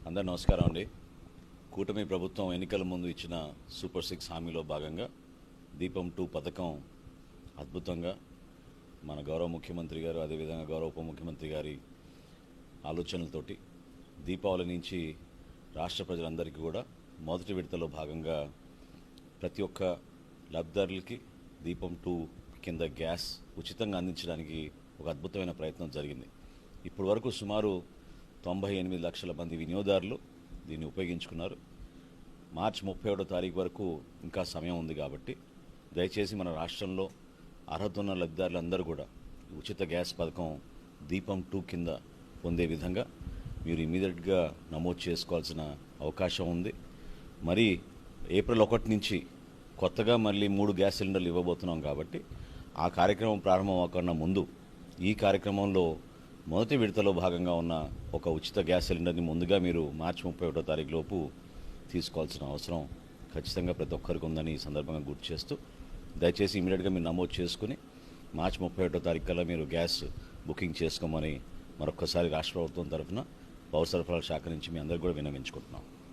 అందరూ నమస్కారం అండి. కూటమి ప్రభుత్వం ఎన్నికల ముందు ఇచ్చిన సూపర్ 6 హామీలో భాగంగా దీపం 2 పథకం అద్భుతంగా మన గౌరవ ముఖ్యమంత్రి గారు, అదేవిధంగా గౌరవ ఉప ముఖ్యమంత్రి గారి ఆలోచనలతోటి దీపావళి నుంచి రాష్ట్ర ప్రజలందరికీ కూడా మొదటి విడతలో భాగంగా ప్రతి ఒక్క లబ్ధిదారులకి దీపం 2 కింద గ్యాస్ ఉచితంగా అందించడానికి ఒక అద్భుతమైన ప్రయత్నం జరిగింది. ఇప్పటి వరకు సుమారు 98 లక్షల మంది వినియోగదారులు దీన్ని ఉపయోగించుకున్నారు. మార్చి 31వ తారీఖు వరకు ఇంకా సమయం ఉంది కాబట్టి దయచేసి మన రాష్ట్రంలో అర్హత ఉన్న లబ్ధిదారులందరూ కూడా ఉచిత గ్యాస్ పథకం దీపం 2 కింద పొందే విధంగా మీరు ఇమీడియట్గా నమోదు చేసుకోవాల్సిన అవకాశం ఉంది. మరి ఏప్రిల్ 1 నుంచి కొత్తగా మళ్ళీ 3 గ్యాస్ సిలిండర్లు ఇవ్వబోతున్నాం కాబట్టి ఆ కార్యక్రమం ప్రారంభం అవ్వకుండా ముందు ఈ కార్యక్రమంలో మొదటి విడతలో భాగంగా ఉన్న ఒక ఉచిత గ్యాస్ సిలిండర్ని ముందుగా మీరు మార్చి 31వ తారీఖు లోపు తీసుకోవాల్సిన అవసరం ఖచ్చితంగా ప్రతి ఒక్కరికి ఉందని ఈ సందర్భంగా గుర్తు చేస్తూ దయచేసి ఇమీడియట్గా మీరు నమోదు చేసుకుని మార్చి 31వ తారీఖు కల్లా మీరు గ్యాస్ బుకింగ్ చేసుకోమని మరొకసారి రాష్ట్ర ప్రభుత్వం తరఫున పౌర సరఫరాల శాఖ నుంచి మీ అందరికీ కూడా విన్నవించుకుంటున్నాం.